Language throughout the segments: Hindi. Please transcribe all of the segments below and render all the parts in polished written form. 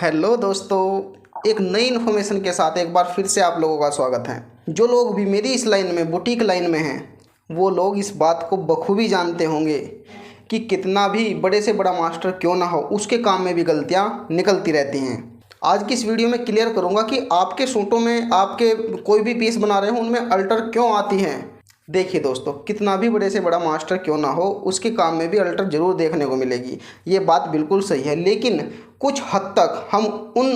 हेलो दोस्तों, एक नई इन्फॉर्मेशन के साथ एक बार फिर से आप लोगों का स्वागत है। जो लोग भी मेरी इस लाइन में, बुटीक लाइन में हैं, वो लोग इस बात को बखूबी जानते होंगे कि कितना भी बड़े से बड़ा मास्टर क्यों ना हो, उसके काम में भी गलतियां निकलती रहती हैं। आज की इस वीडियो में क्लियर करूंगा कि आपके सूटों में, आपके कोई भी पीस बना रहे हो, उनमें अल्टर क्यों आती हैं। देखिए दोस्तों, कितना भी बड़े से बड़ा मास्टर क्यों ना हो, उसके काम में भी अल्टर ज़रूर देखने को मिलेगी। ये बात बिल्कुल सही है, लेकिन कुछ हद तक हम उन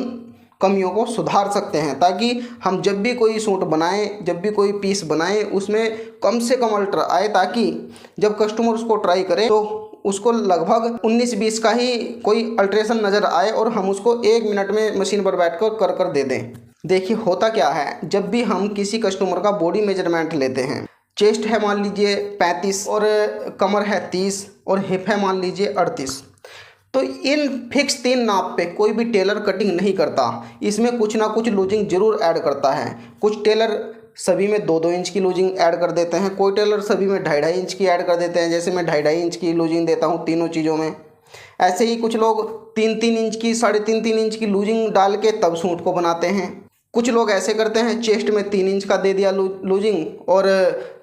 कमियों को सुधार सकते हैं ताकि हम जब भी कोई सूट बनाएं, जब भी कोई पीस बनाएं, उसमें कम से कम अल्टर आए, ताकि जब कस्टमर उसको ट्राई करे तो उसको लगभग 19-20 का ही कोई अल्ट्रेशन नज़र आए और हम उसको 1 मिनट में मशीन पर बैठ कर दे दें। देखिए होता क्या है, जब भी हम किसी कस्टमर का बॉडी मेजरमेंट लेते हैं, चेस्ट है मान लीजिए 35 और कमर है 30 और हिप है मान लीजिए 38, तो इन फिक्स 3 नाप पे कोई भी टेलर कटिंग नहीं करता। इसमें कुछ ना कुछ लूजिंग जरूर ऐड करता है। कुछ टेलर सभी में 2-2 इंच की लूजिंग ऐड कर देते हैं, कोई टेलर सभी में 2.5 इंच की ऐड कर देते हैं, जैसे मैं 2.5 इंच की लूजिंग देता हूँ तीनों चीज़ों में। ऐसे ही कुछ लोग 3-3 इंच की, 3.5-3 इंच की लूजिंग डाल के तब सूट को बनाते हैं। कुछ लोग ऐसे करते हैं, चेस्ट में 3 इंच का दे दिया लूजिंग और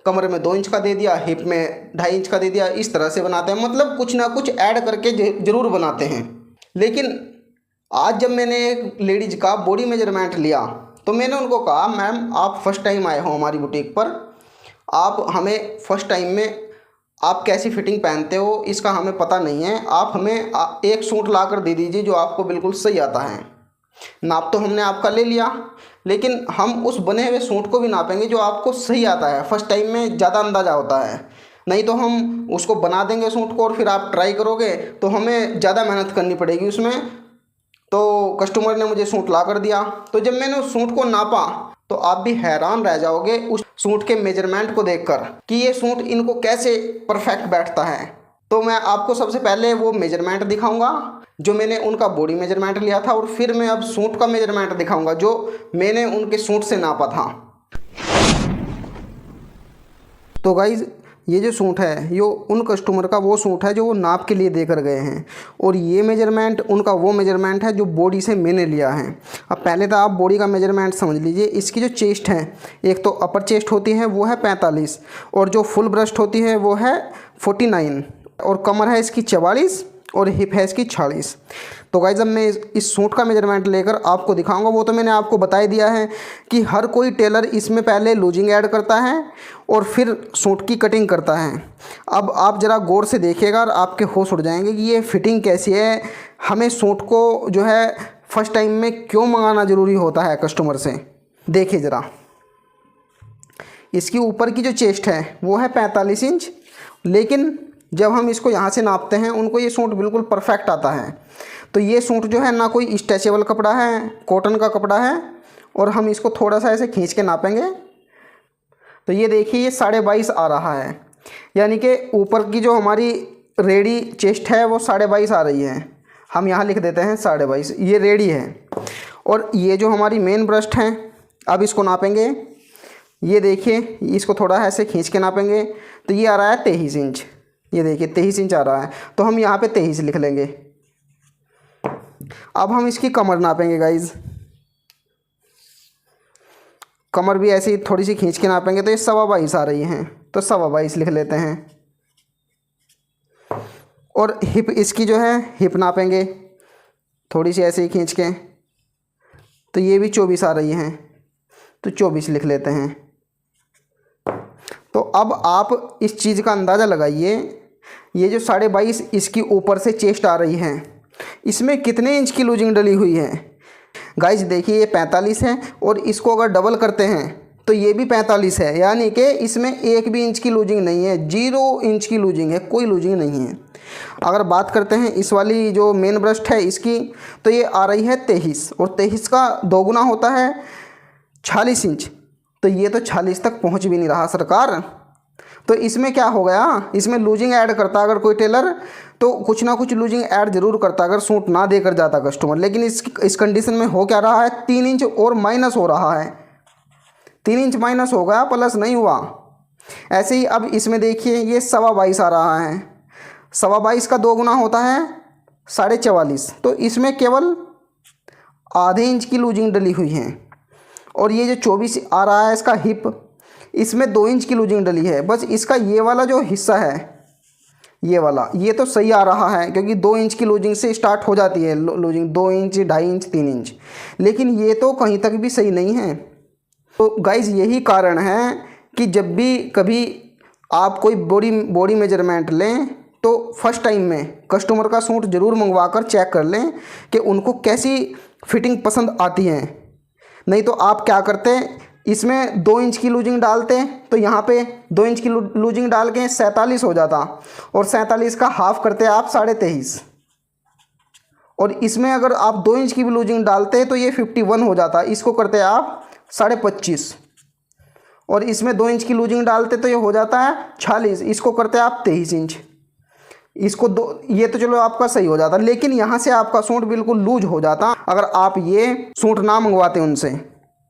कमर में 2 इंच का दे दिया, हिप में 2.5 इंच का दे दिया, इस तरह से बनाते हैं। मतलब कुछ ना कुछ ऐड करके जरूर बनाते हैं। लेकिन आज जब मैंने एक लेडीज का बॉडी मेजरमेंट लिया तो मैंने उनको कहा, मैम आप फर्स्ट टाइम आए हो हमारी बुटीक पर, आप हमें फर्स्ट टाइम में आप कैसी फिटिंग पहनते हो इसका हमें पता नहीं है, आप हमें एक सूट ला कर दे दीजिए जो आपको बिल्कुल सही आता है। नाप तो हमने आपका ले लिया, लेकिन हम उस बने हुए सूट को भी नापेंगे जो आपको सही आता है। फर्स्ट टाइम में ज़्यादा अंदाज़ा होता है, नहीं तो हम उसको बना देंगे सूट को और फिर आप ट्राई करोगे तो हमें ज़्यादा मेहनत करनी पड़ेगी उसमें। तो कस्टमर ने मुझे सूट ला कर दिया, तो जब मैंने उस सूट को नापा तो आप भी हैरान रह जाओगे उस सूट के मेजरमेंट को देखकर कि ये सूट इनको कैसे परफेक्ट बैठता है। तो मैं आपको सबसे पहले वो मेजरमेंट दिखाऊंगा जो मैंने उनका बॉडी मेजरमेंट लिया था, और फिर मैं अब सूट का मेजरमेंट दिखाऊंगा जो मैंने उनके सूट से नापा था। तो गाइज, ये जो सूट है ये उन कस्टमर का वो सूट है जो वो नाप के लिए देकर गए हैं, और ये मेजरमेंट उनका वो मेजरमेंट है जो बॉडी से मैंने लिया है। अब पहले तो आप बॉडी का मेजरमेंट समझ लीजिए। इसकी जो चेस्ट है, एक तो अपर चेस्ट होती है वो है 45 और जो फुल ब्रेस्ट होती है वो है 49, और कमर है इसकी 44 और हिप है इसकी 46। तो गाइस, जब मैं इस सूट का मेजरमेंट लेकर आपको दिखाऊंगा, वो तो मैंने आपको बता ही दिया है कि हर कोई टेलर इसमें पहले लूजिंग ऐड करता है और फिर सूट की कटिंग करता है। अब आप ज़रा गौर से देखिएगा और आपके होश उड़ जाएंगे कि ये फिटिंग कैसी है। हमें सूट को जो है फर्स्ट टाइम में क्यों मंगाना ज़रूरी होता है कस्टमर से। देखिए ज़रा, इसकी ऊपर की जो चेस्ट है वो है 45 इंच, लेकिन जब हम इसको यहाँ से नापते हैं उनको ये सूट बिल्कुल परफेक्ट आता है। तो ये सूट जो है ना कोई स्ट्रेचेबल कपड़ा है, कॉटन का कपड़ा है, और हम इसको थोड़ा सा ऐसे खींच के नापेंगे तो ये देखिए ये 22.5 आ रहा है, यानी कि ऊपर की जो हमारी रेडी चेस्ट है वो 22.5 आ रही है। हम यहाँ लिख देते हैं 22.5, ये रेडी है। और ये जो हमारी मेन ब्रेस्ट है, अब इसको नापेंगे। ये देखिए, इसको थोड़ा ऐसे खींच के नापेंगे तो ये आ रहा है 23 इंच। ये देखिए 23 इंच आ रहा है, तो हम यहाँ पे 23 लिख लेंगे। अब हम इसकी कमर नापेंगे गाइज। कमर भी ऐसी थोड़ी सी खींच के नापेंगे तो ये 22.5 आ रही हैं, तो 22.5 लिख लेते हैं। और हिप इसकी जो है हिप नापेंगे थोड़ी सी ऐसे ही खींच के, तो ये भी 24 आ रही हैं, तो 24 लिख लेते हैं। तो अब आप इस चीज़ का अंदाज़ा लगाइए, ये जो 22.5 इसकी ऊपर से चेस्ट आ रही है, इसमें कितने इंच की लूजिंग डली हुई है। गाइस देखिए ये 45 है और इसको अगर डबल करते हैं तो ये भी 45 है, यानी कि इसमें 1 भी इंच की लूजिंग नहीं है, 0 इंच की लूजिंग है, कोई लूजिंग नहीं है। अगर बात करते हैं इस वाली जो मेन ब्रेस्ट है इसकी, तो ये आ रही है 23, और 23 का दोगुना होता है 46 इंच, तो ये तो 46 तक पहुंच भी नहीं रहा सरकार। तो इसमें क्या हो गया, इसमें लूजिंग ऐड करता अगर कोई टेलर तो कुछ ना कुछ लूजिंग ऐड जरूर करता अगर सूट ना देकर जाता कस्टमर। लेकिन इस कंडीशन में हो क्या रहा है, 3 इंच और माइनस हो रहा है। 3 इंच माइनस हो गया, प्लस नहीं हुआ। ऐसे ही अब इसमें देखिए ये 22.5 आ रहा है, 22.5 का दोगुना होता है 44.5, तो इसमें केवल आधे इंच की लूजिंग डली हुई है। और ये जो 24 आ रहा है इसका हिप, इसमें 2 इंच की लूजिंग डली है। बस इसका ये वाला जो हिस्सा है, ये वाला, ये तो सही आ रहा है क्योंकि 2 इंच की लूजिंग से स्टार्ट हो जाती है लूजिंग, 2 इंच, 2.5 इंच, 3 इंच। लेकिन ये तो कहीं तक भी सही नहीं है। तो गाइज यही कारण है कि जब भी कभी आप कोई बॉडी मेजरमेंट लें तो फर्स्ट टाइम में कस्टमर का सूट ज़रूर मंगवा कर चेक कर लें कि उनको कैसी फिटिंग पसंद आती है। नहीं तो आप क्या करते हैं, इसमें 2 इंच की लूजिंग डालते हैं तो यहाँ पे 2 इंच की लूजिंग डाल के 47 हो जाता, और 47 का हाफ करते आप 23.5। और इसमें अगर आप 2 इंच की भी लूजिंग डालते हैं तो ये 51 हो जाता, इसको करते आप 25.5। और इसमें 2 इंच की लूजिंग डालते तो ये हो जाता है 46, इसको करते आप 23 इंच। इसको ये तो चलो आपका सही हो जाता, लेकिन यहाँ से आपका सूट बिल्कुल लूज हो जाता अगर आप ये सूट ना मंगवाते उनसे।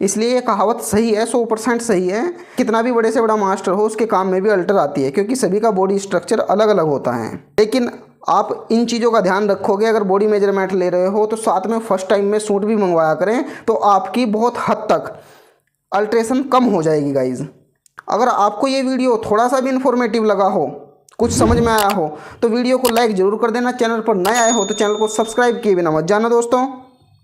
इसलिए ये कहावत सही है, 100% सही है। कितना भी बड़े से बड़ा मास्टर हो उसके काम में भी अल्टर आती है, क्योंकि सभी का बॉडी स्ट्रक्चर अलग अलग होता है। लेकिन आप इन चीज़ों का ध्यान रखोगे, अगर बॉडी मेजरमेंट ले रहे हो तो साथ में फर्स्ट टाइम में सूट भी मंगवाया करें, तो आपकी बहुत हद तक अल्ट्रेशन कम हो जाएगी गाइज। अगर आपको ये वीडियो थोड़ा सा भी इन्फॉर्मेटिव लगा हो, कुछ समझ में आया हो, तो वीडियो को लाइक ज़रूर कर देना। चैनल पर नए आए हो तो चैनल को सब्सक्राइब किए बिना मत जाना दोस्तों।